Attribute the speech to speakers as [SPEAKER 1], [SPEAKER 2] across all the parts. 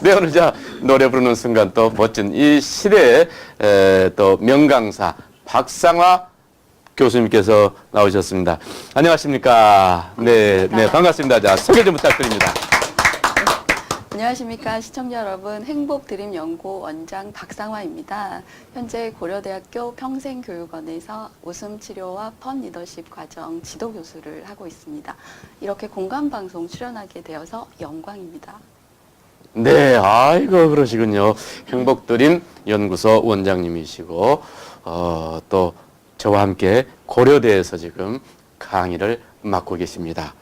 [SPEAKER 1] 네, 오늘 자 노래 부르는 순간 또 멋진 이 시대의 또 명강사 박상화 교수님께서 나오셨습니다. 안녕하십니까? 네, 네, 반갑습니다. 자, 소개 좀 부탁드립니다.
[SPEAKER 2] 안녕하십니까 시청자 여러분, 행복드림연구 원장 박상화입니다. 현재 고려대학교 평생교육원에서 웃음치료와 펀리더십 과정 지도교수를 하고 있습니다. 이렇게 공감방송 출연하게 되어서 영광입니다.
[SPEAKER 1] 네, 아이고 그러시군요. 행복드림 연구소 원장님이시고 또 저와 함께 고려대에서 지금 강의를 맡고 계십니다.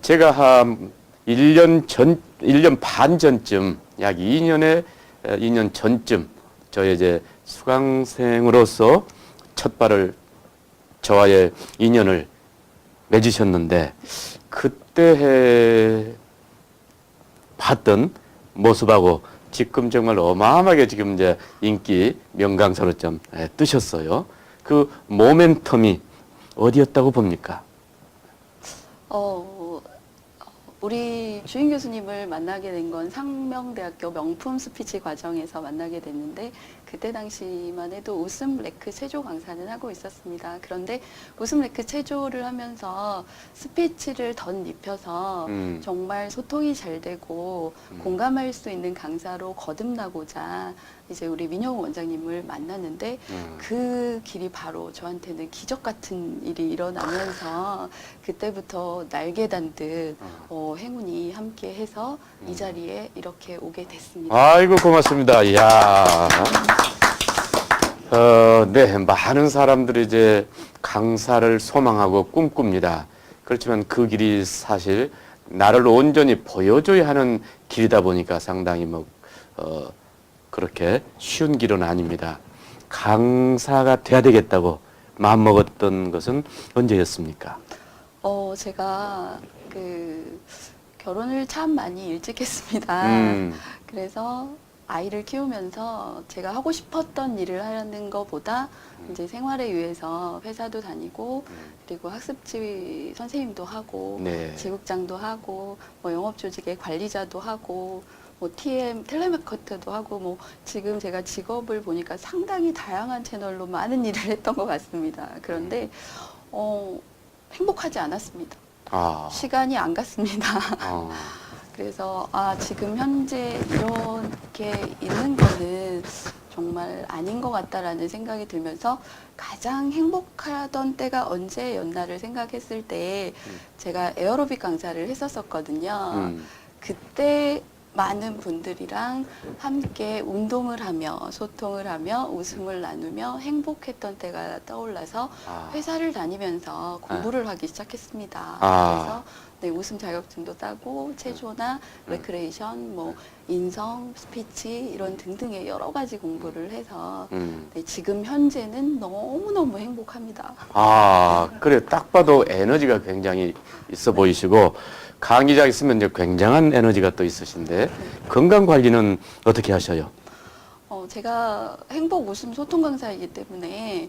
[SPEAKER 1] 제가 한 1년 반 전쯤, 약 2년 전쯤, 저의 이제 수강생으로서 첫 발을, 저와의 인연을 맺으셨는데, 그때 봤던 모습하고 지금 정말 어마어마하게 지금 이제 인기 명강사로 좀 뜨셨어요. 그 모멘텀이 어디였다고 봅니까?
[SPEAKER 2] 우리 주인 교수님을 만나게 된 건 상명대학교 명품 스피치 과정에서 만나게 됐는데, 그때 당시만 해도 웃음 레크 체조 강사는 하고 있었습니다. 그런데 웃음 레크 체조를 하면서 스피치를 덧입혀서 정말 소통이 잘 되고 공감할 수 있는 강사로 거듭나고자 이제 우리 민영우 원장님을 만났는데, 그 길이 바로 저한테는 기적 같은 일이 일어나면서 그때부터 날개 단 듯 행운이 함께 해서 이 자리에 이렇게 오게 됐습니다.
[SPEAKER 1] 아이고 고맙습니다. 이야. 네, 많은 사람들이 이제 강사를 소망하고 꿈꿉니다. 그렇지만 그 길이 사실 나를 온전히 보여줘야 하는 길이다 보니까 상당히 그렇게 쉬운 길은 아닙니다. 강사가 돼야 되겠다고 마음먹었던 것은 언제였습니까?
[SPEAKER 2] 제가 결혼을 참 많이 일찍 했습니다. 그래서 아이를 키우면서 제가 하고 싶었던 일을 하려는 것보다 이제 생활에 의해서 회사도 다니고 그리고 학습지 선생님도 하고
[SPEAKER 1] 네.
[SPEAKER 2] 지국장도 하고 영업조직의 관리자도 하고 TM 텔레마케터도 하고 지금 제가 직업을 보니까 상당히 다양한 채널로 많은 일을 했던 것 같습니다. 그런데 행복하지 않았습니다. 시간이 안 갔습니다. 그래서 지금 현재 이렇게 있는 거는 정말 아닌 것 같다라는 생각이 들면서 가장 행복하던 때가 언제였나를 생각했을 때 제가 에어로빅 강사를 했었거든요. 그때 많은 분들이랑 함께 운동을 하며 소통을 하며 웃음을 나누며 행복했던 때가 떠올라서 회사를 다니면서 공부를 하기 시작했습니다. 그래서 네, 웃음 자격증도 따고 체조나 레크레이션, 인성, 스피치 이런 등등의 여러 가지 공부를 해서 네, 지금 현재는 너무너무 행복합니다.
[SPEAKER 1] 그래 딱 봐도 에너지가 굉장히 있어 보이시고 강의자 있으면 이제 굉장한 에너지가 또 있으신데 건강 관리는 어떻게 하셔요?
[SPEAKER 2] 제가 행복 웃음 소통 강사이기 때문에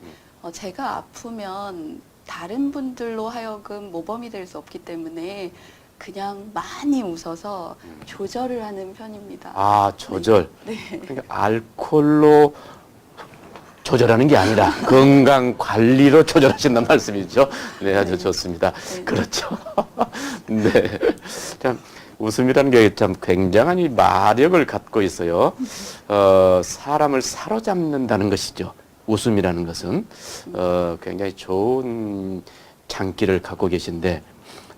[SPEAKER 2] 제가 아프면 다른 분들로 하여금 모범이 될 수 없기 때문에 그냥 많이 웃어서 조절을 하는 편입니다.
[SPEAKER 1] 조절.
[SPEAKER 2] 네.
[SPEAKER 1] 그러니까 알코올로 조절하는 게 아니라 건강 관리로 조절하신다는 말씀이죠. 네, 아주 좋습니다.
[SPEAKER 2] 네.
[SPEAKER 1] 그렇죠. 네. 참, 웃음이라는 게 참 굉장한 이 마력을 갖고 있어요. 사람을 사로잡는다는 것이죠. 웃음이라는 것은. 굉장히 좋은 장기를 갖고 계신데,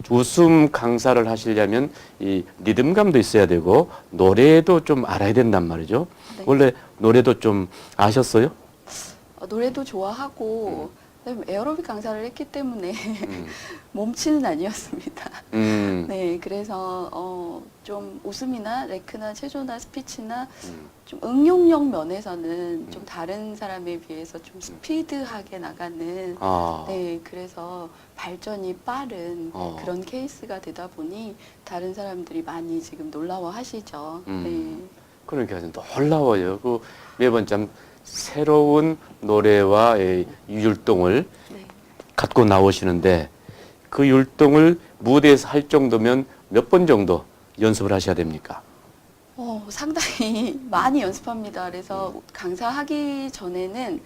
[SPEAKER 1] 웃음 강사를 하시려면 이 리듬감도 있어야 되고, 노래도 좀 알아야 된단 말이죠.
[SPEAKER 2] 네.
[SPEAKER 1] 원래 노래도 좀 아셨어요?
[SPEAKER 2] 노래도 좋아하고 에어로빅 강사를 했기 때문에 몸치는 아니었습니다. 네, 그래서 좀 웃음이나 레크나 체조나 스피치나 좀 응용력 면에서는 좀 다른 사람에 비해서 좀 스피드하게 나가는 네, 그래서 발전이 빠른 그런 케이스가 되다 보니 다른 사람들이 많이 지금 놀라워하시죠. 네.
[SPEAKER 1] 그러니까 놀라워요. 매번 참 새로운 노래와 율동을
[SPEAKER 2] 네.
[SPEAKER 1] 갖고 나오시는데 그 율동을 무대에서 할 정도면 몇 번 정도 연습을 하셔야 됩니까?
[SPEAKER 2] 상당히 많이 연습합니다. 그래서 강사하기 전에는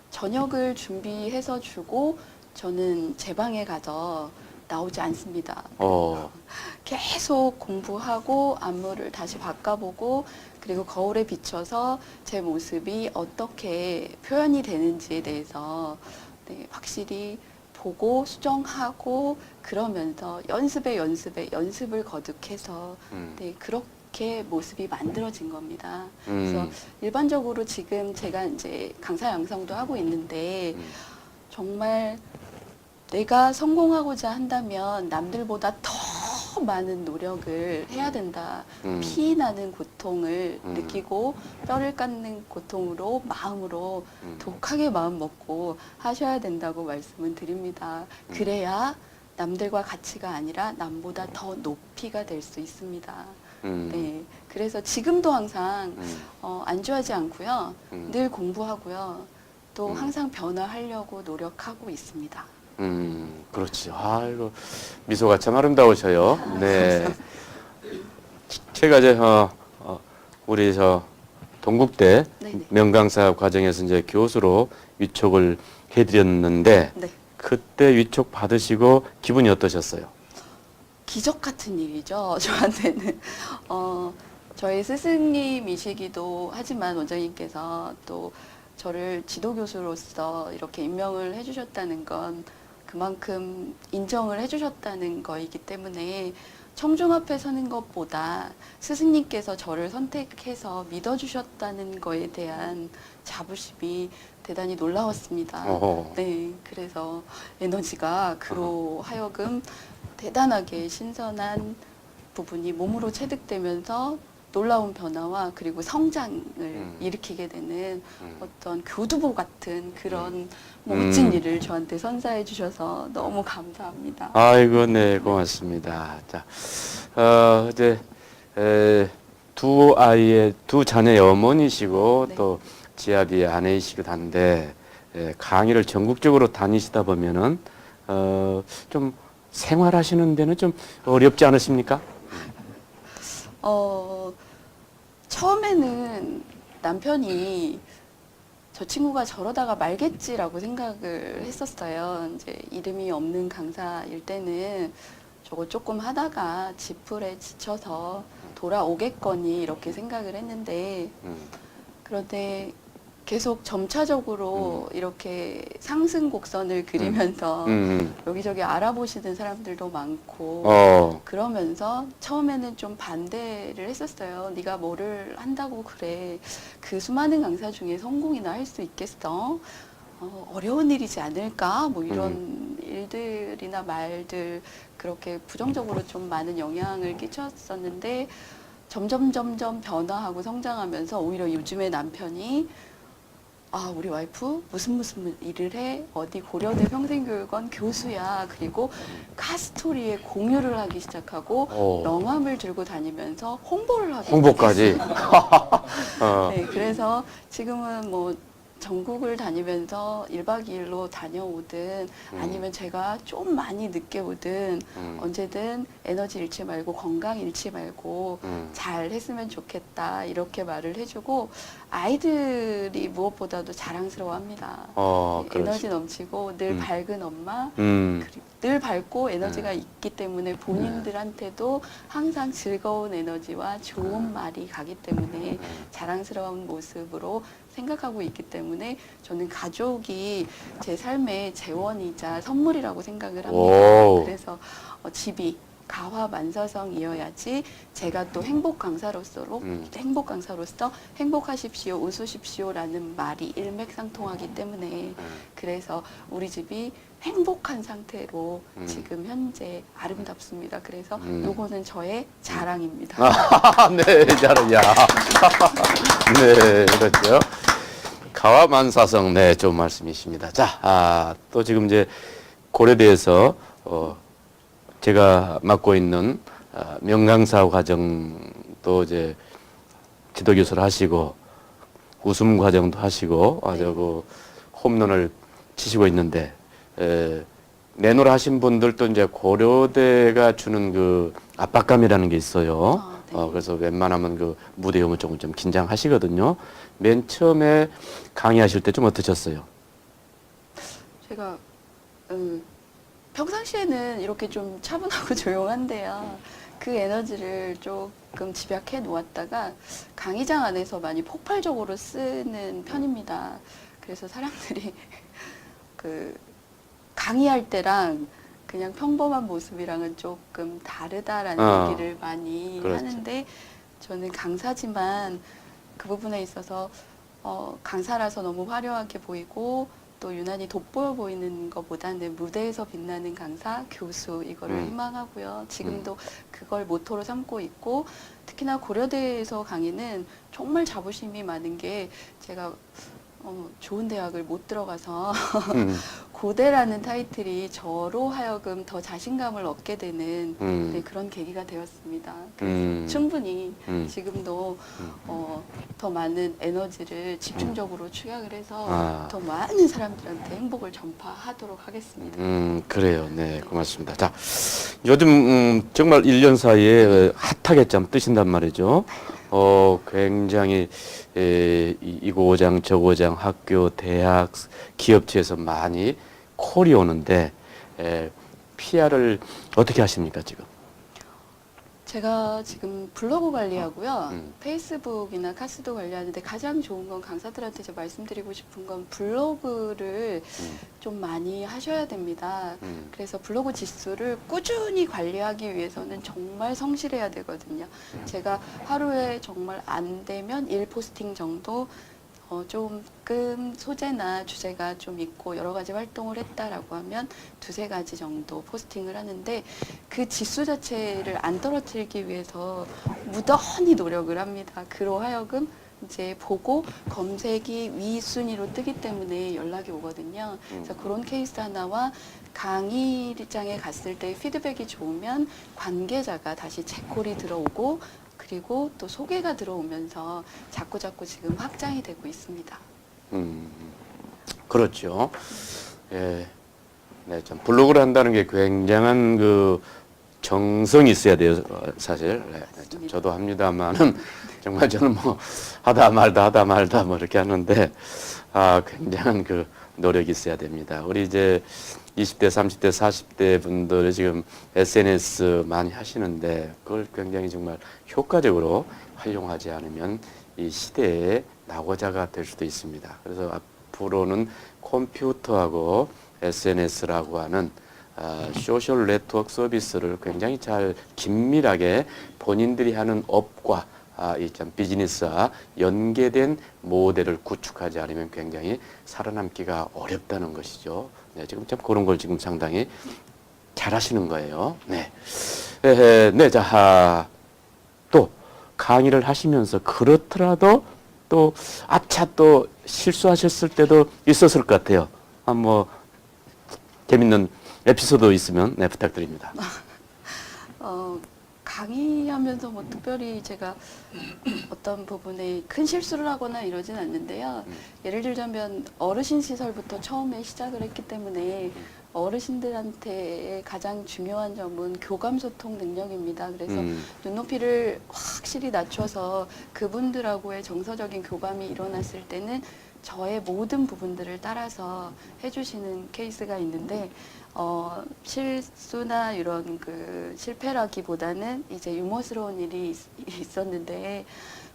[SPEAKER 2] 저녁을 준비해서 주고 저는 제 방에 가서 나오지 않습니다. 계속 공부하고 안무를 다시 바꿔보고 그리고 거울에 비춰서 제 모습이 어떻게 표현이 되는지에 대해서 네, 확실히 보고 수정하고 그러면서 연습을 거듭해서 네, 그렇게 모습이 만들어진 겁니다. 그래서 일반적으로 지금 제가 이제 강사 양성도 하고 있는데 정말 내가 성공하고자 한다면 남들보다 더 많은 노력을 해야 된다. 피나는 고통을 느끼고 뼈를 깎는 고통으로 마음으로 독하게 마음 먹고 하셔야 된다고 말씀을 드립니다. 그래야 남들과 가치가 아니라 남보다 더 높이가 될 수 있습니다. 네, 그래서 지금도 항상 안주하지 않고요. 늘 공부하고요. 또 항상 변화하려고 노력하고 있습니다.
[SPEAKER 1] 그렇죠. 아이고, 미소가 참 아름다우셔요. 네. 제가 이제, 우리 동국대
[SPEAKER 2] 네네.
[SPEAKER 1] 명강사 과정에서 이제 교수로 위촉을 해드렸는데,
[SPEAKER 2] 네.
[SPEAKER 1] 그때 위촉 받으시고 기분이 어떠셨어요?
[SPEAKER 2] 기적 같은 일이죠. 저한테는. 저희 스승님이시기도 하지만 원장님께서 또 저를 지도교수로서 이렇게 임명을 해주셨다는 건 그만큼 인정을 해주셨다는 거이기 때문에 청중 앞에 서는 것보다 스승님께서 저를 선택해서 믿어주셨다는 거에 대한 자부심이 대단히 놀라웠습니다. 네, 그래서 에너지가 그로 하여금 대단하게 신선한 부분이 몸으로 체득되면서 놀라운 변화와 그리고 성장을 일으키게 되는 어떤 교두보 같은 그런 멋진 일을 저한테 선사해 주셔서 너무 감사합니다.
[SPEAKER 1] 아이고, 네, 고맙습니다. 자, 이제, 두 자녀의 어머니시고,
[SPEAKER 2] 네.
[SPEAKER 1] 또 지아비의 아내이시기도 한데, 강의를 전국적으로 다니시다 보면은, 좀 생활하시는 데는 좀 어렵지 않으십니까?
[SPEAKER 2] 처음에는 남편이 저 친구가 저러다가 말겠지라고 생각을 했었어요. 이제 이름이 없는 강사일 때는 저거 조금 하다가 지풀에 지쳐서 돌아오겠거니 이렇게 생각을 했는데 그런데 계속 점차적으로 이렇게 상승 곡선을 그리면서 여기저기 알아보시는 사람들도 많고 그러면서 처음에는 좀 반대를 했었어요. 네가 뭐를 한다고 그래. 그 수많은 강사 중에 성공이나 할 수 있겠어? 어려운 일이지 않을까? 뭐 이런 일들이나 말들 그렇게 부정적으로 좀 많은 영향을 끼쳤었는데 점점 변화하고 성장하면서 오히려 요즘에 남편이 우리 와이프 무슨 일을 해? 어디 고려대 평생교육원 교수야. 그리고 카스토리에 공유를 하기 시작하고 명함을 들고 다니면서 홍보를 하기
[SPEAKER 1] 홍보까지.
[SPEAKER 2] 네, 그래서 지금은 뭐 전국을 다니면서 1박 2일로 다녀오든 아니면 제가 좀 많이 늦게 오든 언제든 에너지 잃지 말고 건강 잃지 말고 잘 했으면 좋겠다 이렇게 말을 해주고 아이들이 무엇보다도 자랑스러워합니다. 네, 에너지 넘치고 늘 밝은 엄마 그리고 늘 밝고 에너지가 있기 때문에 본인들한테도 항상 즐거운 에너지와 좋은 말이 가기 때문에 자랑스러운 모습으로 생각하고 있기 때문에 저는 가족이 제 삶의 재원이자 선물이라고 생각을 합니다. 그래서 집이 가화만사성이어야지 제가 또 행복 강사로서 행복하십시오, 웃으십시오라는 말이 일맥상통하기 때문에 그래서 우리 집이 행복한 상태로 지금 현재 아름답습니다. 그래서 요거는 저의 자랑입니다.
[SPEAKER 1] 네, 자랑이야. 네, 그렇죠. 가와만사성, 네, 좋은 말씀이십니다. 자, 또 지금 이제 고려대에서, 제가 맡고 있는, 명강사 과정도 이제 지도교수를 하시고, 웃음 과정도 하시고, 아주 그 홈런을 치시고 있는데, 내노라 하신 분들도 이제 고려대가 주는 그 압박감이라는 게 있어요.
[SPEAKER 2] 네.
[SPEAKER 1] 그래서 웬만하면 그 무대 오면 조금 좀 긴장하시거든요. 맨 처음에 강의하실 때 좀 어떠셨어요?
[SPEAKER 2] 제가 평상시에는 이렇게 좀 차분하고 조용한데요. 그 에너지를 조금 집약해 놓았다가 강의장 안에서 많이 폭발적으로 쓰는 편입니다. 그래서 사람들이 그 강의할 때랑 그냥 평범한 모습이랑은 조금 다르다라는 얘기를 많이
[SPEAKER 1] 그렇죠.
[SPEAKER 2] 하는데 저는 강사지만 그 부분에 있어서 강사라서 너무 화려하게 보이고 또 유난히 돋보여 보이는 것보다는 무대에서 빛나는 강사, 교수 이거를 희망하고요. 지금도 그걸 모토로 삼고 있고 특히나 고려대에서 강의는 정말 자부심이 많은 게 제가 좋은 대학을 못 들어가서 고대라는 타이틀이 저로 하여금 더 자신감을 얻게 되는 네, 그런 계기가 되었습니다. 그래서 충분히 지금도 더 많은 에너지를 집중적으로 축약을 해서 더 많은 사람들한테 행복을 전파하도록 하겠습니다.
[SPEAKER 1] 그래요. 네, 고맙습니다. 자, 요즘 정말 1년 사이에 핫하게 참 뜨신단 말이죠. 굉장히 이고장 저고장 학교, 대학, 기업체에서 많이 콜이 오는데 PR을 어떻게 하십니까 지금?
[SPEAKER 2] 제가 지금 블로그 관리하고요. 페이스북이나 카스도 관리하는데 가장 좋은 건 강사들한테 제가 말씀드리고 싶은 건 블로그를 좀 많이 하셔야 됩니다. 그래서 블로그 지수를 꾸준히 관리하기 위해서는 정말 성실해야 되거든요. 제가 하루에 정말 안 되면 1포스팅 정도 조금 소재나 주제가 좀 있고 여러 가지 활동을 했다라고 하면 두세 가지 정도 포스팅을 하는데 그 지수 자체를 안 떨어뜨리기 위해서 무던히 노력을 합니다. 그로 하여금 이제 보고 검색이 위 순위로 뜨기 때문에 연락이 오거든요. 그래서 그런 케이스 하나와 강의장에 갔을 때 피드백이 좋으면 관계자가 다시 재콜이 들어오고 그리고 또 소개가 들어오면서 자꾸자꾸 지금 확장이 되고 있습니다.
[SPEAKER 1] 그렇죠. 예. 네, 참 블로그를 한다는 게 굉장한 그 정성이 있어야 돼요, 사실. 네, 참 저도 합니다만은 정말 저는 뭐 하다 말다 뭐 이렇게 하는데 굉장한 그 노력이 있어야 됩니다. 우리 이제 20대, 30대, 40대 분들이 지금 SNS 많이 하시는데 그걸 굉장히 정말 효과적으로 활용하지 않으면 이 시대의 낙오자가 될 수도 있습니다. 그래서 앞으로는 컴퓨터하고 SNS라고 하는 소셜 네트워크 서비스를 굉장히 잘 긴밀하게 본인들이 하는 업과 이 참 비즈니스와 연계된 모델을 구축하지 않으면 굉장히 살아남기가 어렵다는 것이죠. 네, 지금 참 그런 걸 지금 상당히 잘 하시는 거예요. 네. 네, 자, 또 강의를 하시면서 그렇더라도 또 아차 또 실수하셨을 때도 있었을 것 같아요. 뭐 재밌는 에피소드 있으면 네, 부탁드립니다.
[SPEAKER 2] 강의하면서 뭐 특별히 제가 어떤 부분에 큰 실수를 하거나 이러진 않는데요. 예를 들자면 어르신 시설부터 처음에 시작을 했기 때문에 어르신들한테 가장 중요한 점은 교감 소통 능력입니다. 그래서 눈높이를 확실히 낮춰서 그분들하고의 정서적인 교감이 일어났을 때는 저의 모든 부분들을 따라서 해주시는 케이스가 있는데 실수나 이런 그 실패라기보다는 이제 유머스러운 일이 있었는데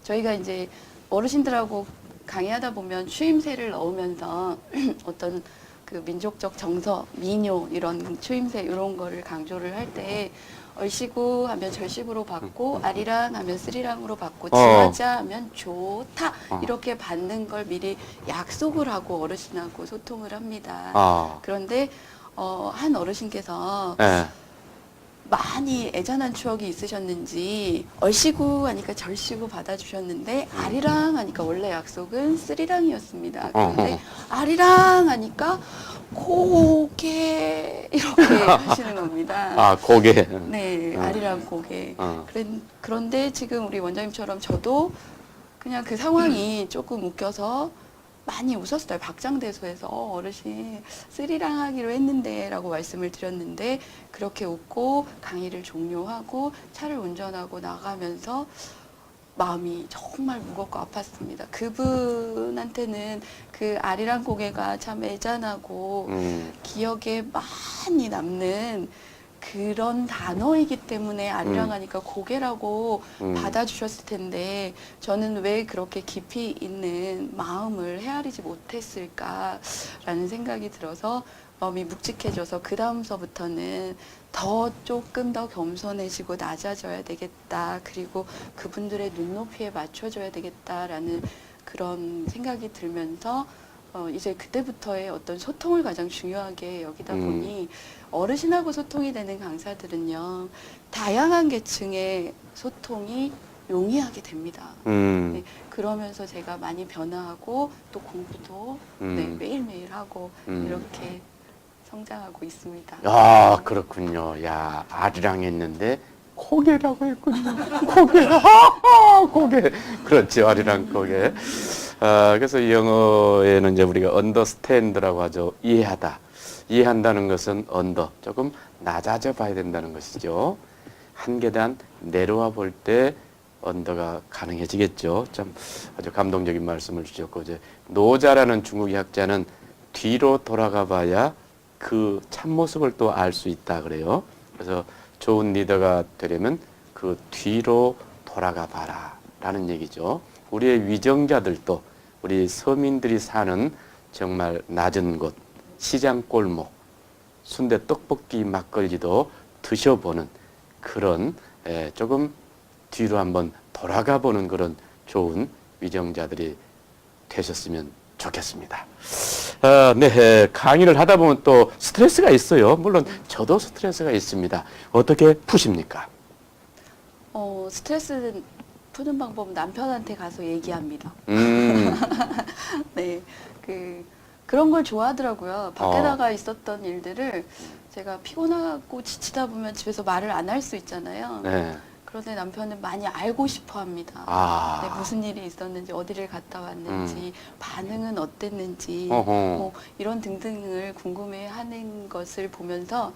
[SPEAKER 2] 저희가 이제 어르신들하고 강의하다 보면 추임새를 넣으면서 어떤 그 민족적 정서, 민요 이런 추임새 이런 거를 강조를 할 때 얼씨구 하면 절씨구로 받고 아리랑 하면 쓰리랑으로 받고 지하자 하면 좋다 이렇게 받는 걸 미리 약속을 하고 어르신하고 소통을 합니다. 그런데 한 어르신께서
[SPEAKER 1] 네.
[SPEAKER 2] 많이 애잔한 추억이 있으셨는지 얼씨구 하니까 절씨구 받아주셨는데 아리랑 하니까 원래 약속은 쓰리랑이었습니다. 그런데 아리랑 하니까 고개 이렇게 하시는 겁니다.
[SPEAKER 1] 고개.
[SPEAKER 2] 네, 아리랑 고개. 그런데 지금 우리 원장님처럼 저도 그냥 그 상황이 조금 웃겨서 많이 웃었어요. 박장대소해서 어르신 쓰리랑 하기로 했는데 라고 말씀을 드렸는데 그렇게 웃고 강의를 종료하고 차를 운전하고 나가면서 마음이 정말 무겁고 아팠습니다. 그분한테는 그 아리랑 고개가 참 애잔하고 기억에 많이 남는 그런 단어이기 때문에 아리랑 하니까 고개라고 받아주셨을 텐데 저는 왜 그렇게 깊이 있는 마음을 헤아리지 못했을까라는 생각이 들어서 마음이 묵직해져서 그 다음서부터는 더 조금 더 겸손해지고 낮아져야 되겠다. 그리고 그분들의 눈높이에 맞춰줘야 되겠다라는 그런 생각이 들면서 이제 그때부터의 어떤 소통을 가장 중요하게 여기다 보니 어르신하고 소통이 되는 강사들은요, 다양한 계층의 소통이 용이하게 됩니다. 네, 그러면서 제가 많이 변화하고 또 공부도 네, 매일매일 하고 이렇게 성장하고 있습니다.
[SPEAKER 1] 아, 그렇군요. 야, 아리랑 했는데 고개라고 했군요. 고개. 그렇죠. 아리랑 고개. 그래서 영어에는 이제 우리가 understand라고 하죠. 이해하다. 이해한다는 것은 조금 낮아져 봐야 된다는 것이죠. 한 계단 내려와 볼 때 언더가 가능해지겠죠. 참 아주 감동적인 말씀을 주셨고, 이제 노자라는 중국의 학자는 뒤로 돌아가 봐야 그 참모습을 또 알 수 있다 그래요. 그래서 좋은 리더가 되려면 그 뒤로 돌아가 봐라 라는 얘기죠. 우리의 위정자들도 우리 서민들이 사는 정말 낮은 곳, 시장 골목, 순대 떡볶이 막걸리도 드셔보는 그런 조금 뒤로 한번 돌아가 보는 그런 좋은 위정자들이 되셨으면 좋겠습니다. 네, 강의를 하다 보면 또 스트레스가 있어요. 물론 저도 스트레스가 있습니다. 어떻게 푸십니까?
[SPEAKER 2] 스트레스 푸는 방법은 남편한테 가서 얘기합니다. 네, 그런 걸 좋아하더라고요. 밖에 나가 있었던 일들을 제가 피곤하고 지치다 보면 집에서 말을 안 할 수 있잖아요.
[SPEAKER 1] 네.
[SPEAKER 2] 그런데 남편은 많이 알고 싶어 합니다. 네, 무슨 일이 있었는지, 어디를 갔다 왔는지, 반응은 어땠는지, 뭐 이런 등등을 궁금해 하는 것을 보면서,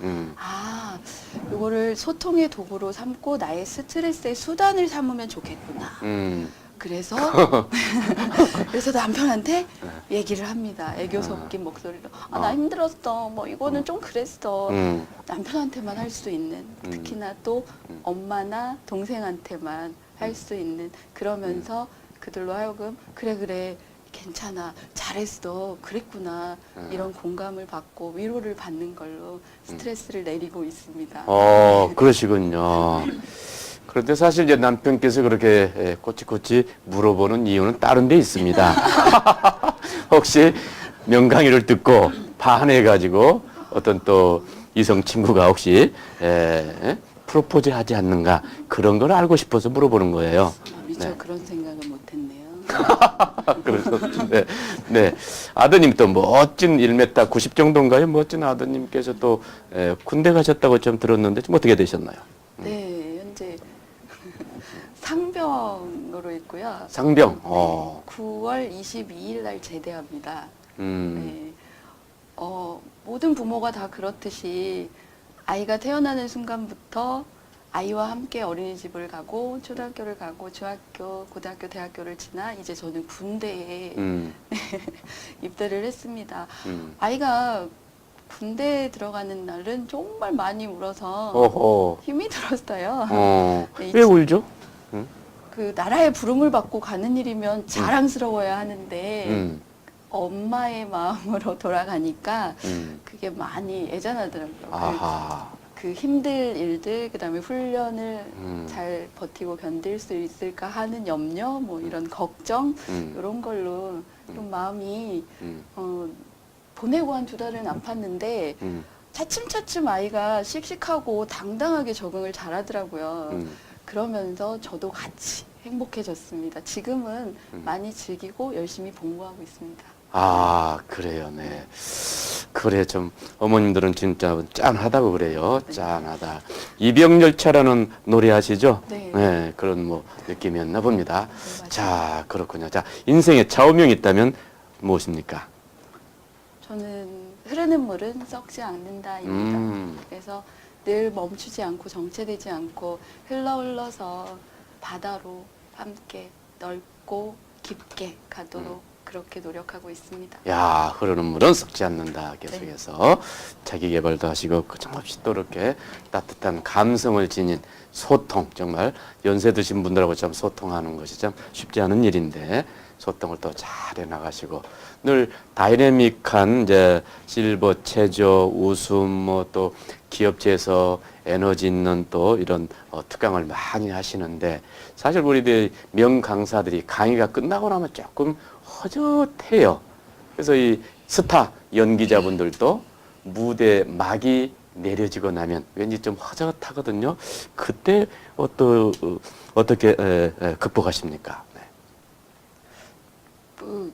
[SPEAKER 2] 이거를 소통의 도구로 삼고 나의 스트레스의 수단을 삼으면 좋겠구나. 그래서 남편한테 얘기를 합니다. 애교 섞인 목소리로. 나 힘들었어. 뭐 이거는 좀 그랬어. 남편한테만 할 수 있는, 특히나 또 엄마나 동생한테만 할 수 있는, 그러면서 그들로 하여금 그래 괜찮아, 잘했어, 그랬구나, 이런 공감을 받고 위로를 받는 걸로 스트레스를 내리고 있습니다.
[SPEAKER 1] 그러시군요. 그런데 사실 이제 남편께서 그렇게 꼬치꼬치 물어보는 이유는 다른 데 있습니다. 혹시 명강의를 듣고 반해가지고 어떤 또 이성 친구가 혹시 프로포즈 하지 않는가, 그런 걸 알고 싶어서 물어보는 거예요.
[SPEAKER 2] 미처 그런 생각을 못했네요.
[SPEAKER 1] 그래서 네. 아드님 또 멋진 1m 90 정도인가요? 멋진 아드님께서 또 군대 가셨다고 좀 들었는데 좀 어떻게 되셨나요?
[SPEAKER 2] 네, 현재 상병으로 있고요.
[SPEAKER 1] 상병.
[SPEAKER 2] 네, 9월 22일 날 제대합니다. 네. 모든 부모가 다 그렇듯이 아이가 태어나는 순간부터 아이와 함께 어린이집을 가고 초등학교를 가고 중학교, 고등학교, 대학교를 지나 이제 저는 군대에 입대를 했습니다. 아이가 군대에 들어가는 날은 정말 많이 울어서 힘이 들었어요. 네,
[SPEAKER 1] 왜 울죠?
[SPEAKER 2] 그 나라의 부름을 받고 가는 일이면 자랑스러워야 하는데 엄마의 마음으로 돌아가니까 그게 많이 애잔하더라고요. 그 힘들 일들, 그다음에 훈련을 잘 버티고 견딜 수 있을까 하는 염려, 뭐 이런 걱정, 이런 걸로 좀 마음이 보내고 한 2달은 안 팠는데 차츰차츰 아이가 씩씩하고 당당하게 적응을 잘하더라고요. 그러면서 저도 같이 행복해졌습니다. 지금은 많이 즐기고 열심히 공부하고 있습니다.
[SPEAKER 1] 그래요, 네. 그래, 좀, 어머님들은 진짜 짠하다고 그래요. 짠하다. 이병열차라는 노래 아시죠?
[SPEAKER 2] 네.
[SPEAKER 1] 그런 뭐, 느낌이었나 봅니다. 자, 그렇군요. 자, 인생에 좌우명이 있다면 무엇입니까?
[SPEAKER 2] 저는 흐르는 물은 썩지 않는다입니다. 그래서 늘 멈추지 않고 정체되지 않고 흘러서 바다로 함께 넓고 깊게 가도록 그렇게 노력하고 있습니다.
[SPEAKER 1] 야, 흐르는 물은 썩지 않는다. 계속해서 자기 개발도 하시고 그정없이 또 이렇게 따뜻한 감성을 지닌 소통, 정말 연세 드신 분들하고 참 소통하는 것이 참 쉽지 않은 일인데 소통을 또 잘 해나가시고 늘 다이내믹한 이제 실버 체조, 웃음, 뭐 또 기업체에서 에너지 있는 또 이런 특강을 많이 하시는데 사실 우리 명 강사들이 강의가 끝나고 나면 조금 허젓해요. 그래서 이 스타 연기자분들도 무대 막이 내려지고 나면 왠지 좀 허젓하거든요. 그때 어떻게 극복하십니까? 네.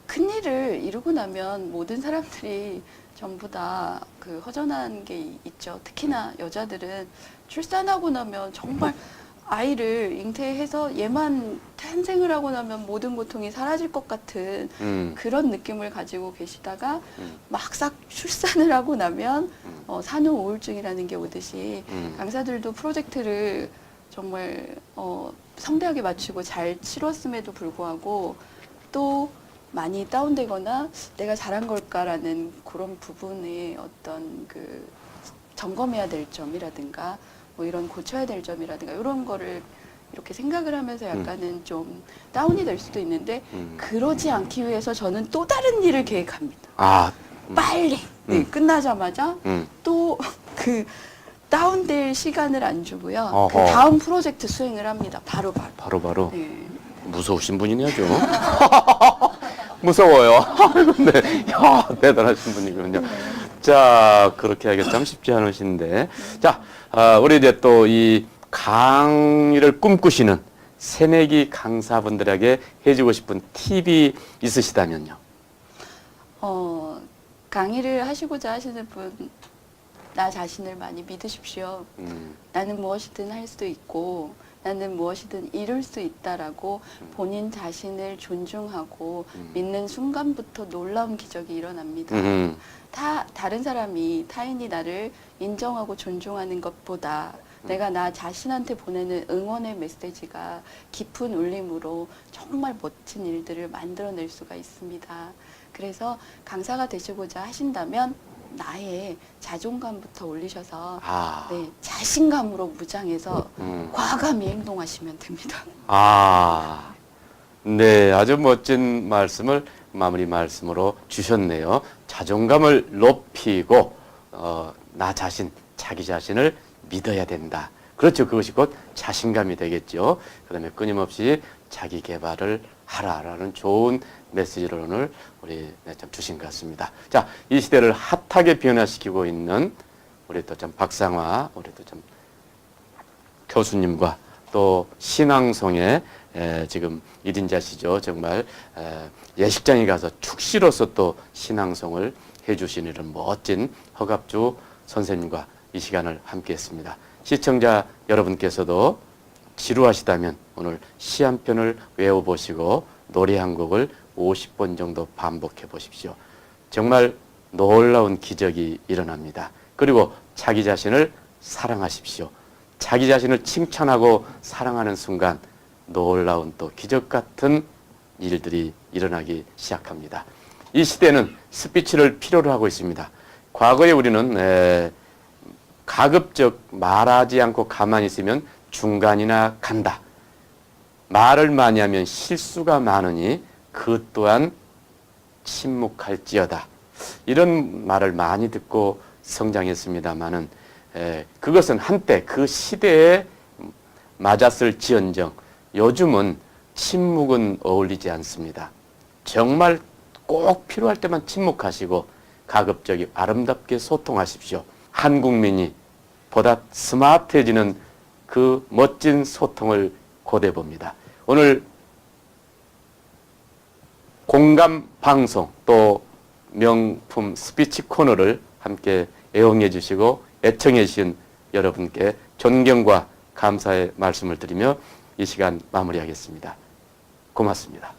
[SPEAKER 2] 큰 일을 이루고 나면 모든 사람들이 전부 다 그 허전한 게 있죠. 특히나 여자들은 출산하고 나면 정말 아이를 잉태해서 얘만 탄생을 하고 나면 모든 고통이 사라질 것 같은 그런 느낌을 가지고 계시다가 막상 출산을 하고 나면 산후 우울증이라는 게 오듯이 강사들도 프로젝트를 정말 성대하게 마치고 잘 치렀음에도 불구하고 또 많이 다운되거나 내가 잘한 걸까라는 그런 부분에 어떤 그 점검해야 될 점이라든가 뭐 이런 고쳐야 될 점이라든가 이런 거를 이렇게 생각을 하면서 약간은 좀 다운이 될 수도 있는데 그러지 않기 위해서 저는 또 다른 일을 계획합니다. 빨리 끝나자마자 또 그 다운될 시간을 안 주고요. 그 다음 프로젝트 수행을 합니다. 바로. 네.
[SPEAKER 1] 무서우신 분이네요, 좀. 무서워요. 근데, 야, 대단하신 분이군요. 자, 그렇게 하기 참 쉽지 않으신데. 자, 우리 이제 또 이 강의를 꿈꾸시는 새내기 강사분들에게 해주고 싶은 팁이 있으시다면요.
[SPEAKER 2] 강의를 하시고자 하시는 분, 나 자신을 많이 믿으십시오. 나는 무엇이든 할 수 있고, 나는 무엇이든 이룰 수 있다라고 본인 자신을 존중하고 믿는 순간부터 놀라운 기적이 일어납니다. 다른 사람이 타인이 나를 인정하고 존중하는 것보다 내가 나 자신한테 보내는 응원의 메시지가 깊은 울림으로 정말 멋진 일들을 만들어낼 수가 있습니다. 그래서 강사가 되시고자 하신다면 나의 자존감부터 올리셔서 네, 자신감으로 무장해서 과감히 행동하시면 됩니다.
[SPEAKER 1] 네, 아주 멋진 말씀을 마무리 말씀으로 주셨네요. 자존감을 높이고 나 자신, 자기 자신을 믿어야 된다. 그렇죠. 그것이 곧 자신감이 되겠죠. 그다음에 끊임없이 자기 개발을 하라라는 좋은 메시지를 오늘 우리 참 주신 것 같습니다. 자, 이 시대를 핫하게 변화시키고 있는 우리 또 참 박상화, 우리 또 참 교수님과 또 신앙송의 지금 1인자시죠. 정말 예식장에 가서 축시로서 또 신앙송을 해주신 이런 멋진 허갑주 선생님과 이 시간을 함께 했습니다. 시청자 여러분께서도 지루하시다면 오늘 시 한 편을 외워보시고 노래 한 곡을 50번 정도 반복해 보십시오. 정말 놀라운 기적이 일어납니다. 그리고 자기 자신을 사랑하십시오. 자기 자신을 칭찬하고 사랑하는 순간 놀라운 또 기적 같은 일들이 일어나기 시작합니다. 이 시대는 스피치를 필요로 하고 있습니다. 과거에 우리는 가급적 말하지 않고 가만히 있으면 중간이나 간다. 말을 많이 하면 실수가 많으니 그 또한 침묵할지어다. 이런 말을 많이 듣고 성장했습니다마는 그것은 한때 그 시대에 맞았을 지언정 요즘은 침묵은 어울리지 않습니다. 정말 꼭 필요할 때만 침묵하시고 가급적이 아름답게 소통하십시오. 한국민이 보다 스마트해지는 그 멋진 소통을 고대봅니다. 오늘 공감 방송 또 명품 스피치 코너를 함께 애용해 주시고 애청해 주신 여러분께 존경과 감사의 말씀을 드리며 이 시간 마무리하겠습니다. 고맙습니다.